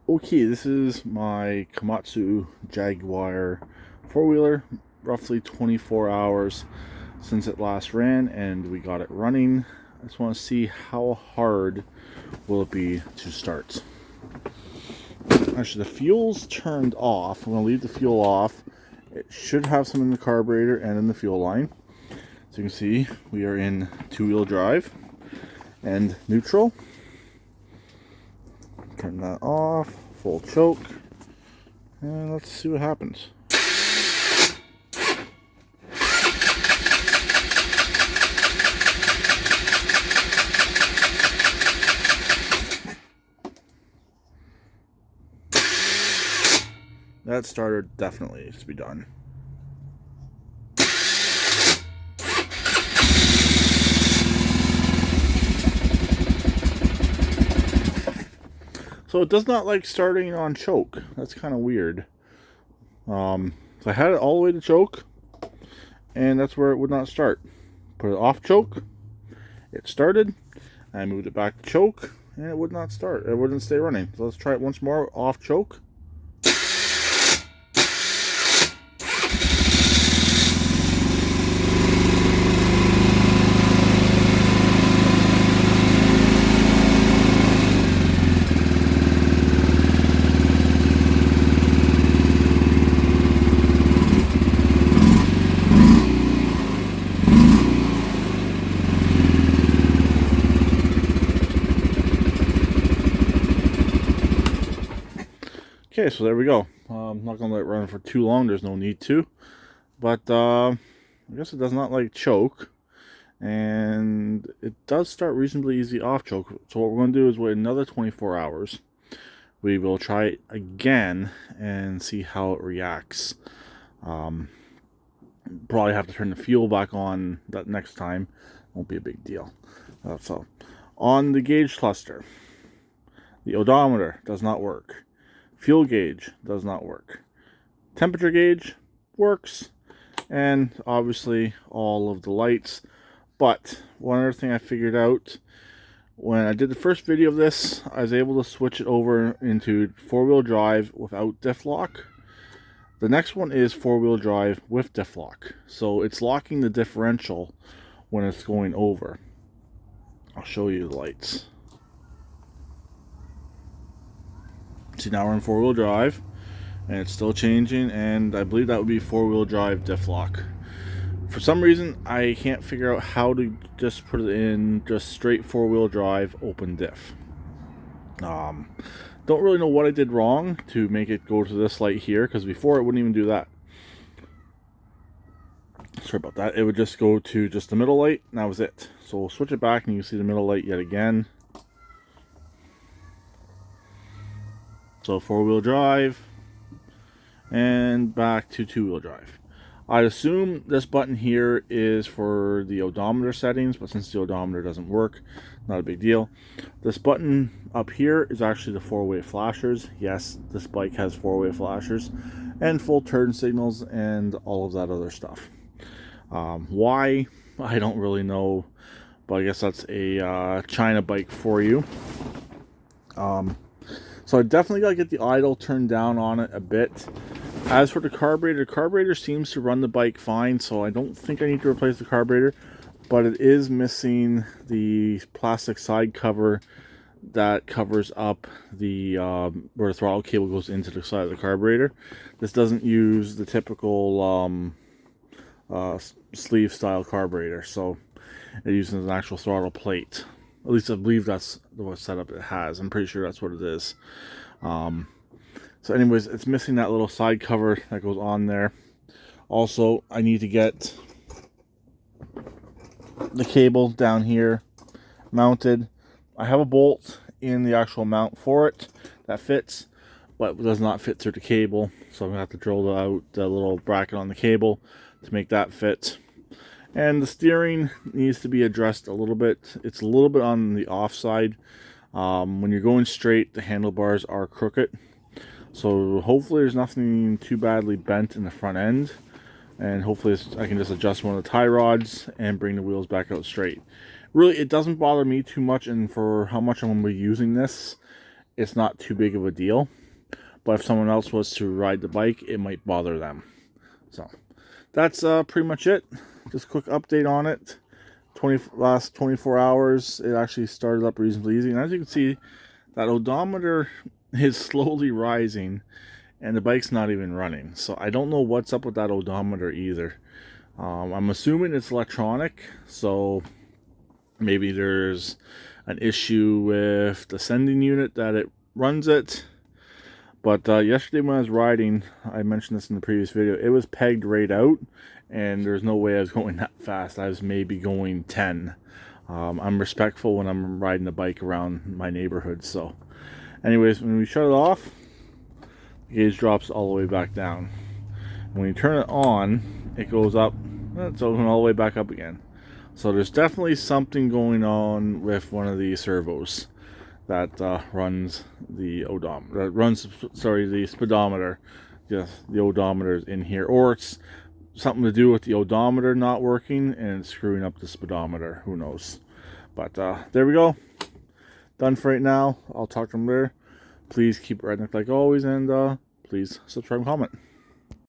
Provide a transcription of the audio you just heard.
Okay, this is my Komatsu Jaguar four-wheeler, roughly 24 hours since it last ran, and we got it running. I just want to see how hard will it be to start. Actually, the fuel's turned off. I'm going to leave the fuel off. It should have some in the carburetor and in the fuel line. So you can see we are in two-wheel drive and neutral. Turn that off, full choke, and let's see what happens. That starter definitely needs to be done. So it does not like starting on choke. That's kind of weird. So I had it all the way to choke, and that's where it would not start. Put it off choke, it started. I moved it back to choke, and it would not start. It wouldn't stay running. So let's try it once more off choke. Okay, so there we go. I'm not going to let it run for too long. There's no need to. But I guess it does not like choke. And it does start reasonably easy off choke. So what we're going to do is wait another 24 hours. We will try it again and see how it reacts. Probably have to turn the fuel back on that next time. Won't be a big deal. So on the gauge cluster, the odometer does not work. Fuel gauge does not work. Temperature gauge works, and obviously all of the lights. But one other thing I figured out when I did the first video of this, I was able to switch it over into four-wheel drive without diff lock. The next one is four-wheel drive with diff lock, so it's locking the differential when it's going over. I'll show you the lights. See, now we're in four-wheel drive, and it's still changing, and I believe that would be four-wheel drive diff lock. For some reason, I can't figure out how to just put it in just straight four-wheel drive open diff. Don't really know what I did wrong to make it go to this light here, because before it wouldn't even do that. Sorry about that. It would just go to just the middle light, and that was it. So we'll switch it back, and you can see the middle light yet again. So four-wheel drive, and back to two-wheel drive. I'd assume this button here is for the odometer settings, but since the odometer doesn't work, not a big deal. This button up here is actually the four-way flashers. Yes, this bike has four-way flashers and full turn signals and all of that other stuff. Why? I don't really know, but I guess that's a China bike for you. So I definitely got to get the idle turned down on it a bit. As for the carburetor seems to run the bike fine, so I don't think I need to replace the carburetor, but it is missing the plastic side cover that covers up the where the throttle cable goes into the side of the carburetor. This doesn't use the typical sleeve style carburetor, so it uses an actual throttle plate. At least I believe that's what setup it has. I'm pretty sure that's what it is. So anyways, it's missing that little side cover that goes on there. Also, I need to get the cable down here mounted. I have a bolt in the actual mount for it that fits, but does not fit through the cable. So I'm going to have to drill out the little bracket on the cable to make that fit. And the steering needs to be addressed a little bit. It's a little bit on the off side. When you're going straight, the handlebars are crooked. So hopefully there's nothing too badly bent in the front end. And hopefully I can just adjust one of the tie rods and bring the wheels back out straight. Really, it doesn't bother me too much, and for how much I'm going to be using this, it's not too big of a deal. But if someone else was to ride the bike, it might bother them. So that's pretty much it. Just a quick update on it. Last 24 hours, it actually started up reasonably easy. And as you can see, that odometer is slowly rising, and the bike's not even running. So I don't know what's up with that odometer either. I'm assuming it's electronic, so maybe there's an issue with the sending unit that it runs it. But yesterday when I was riding, I mentioned this in the previous video, it was pegged right out, and there's no way I was going that fast. I was maybe going 10. I'm respectful when I'm riding the bike around my neighborhood. So anyways, when we shut it off, the gauge drops all the way back down. When you turn it on, it goes up, it's going all the way back up again. So there's definitely something going on with one of the servos that runs the odometer, the speedometer. Yes, the odometer is in here, or it's something to do with the odometer not working and screwing up the speedometer. Who knows? But there we go. Done for right now. I'll talk to them later. Please keep it redneck like always, and please subscribe and comment.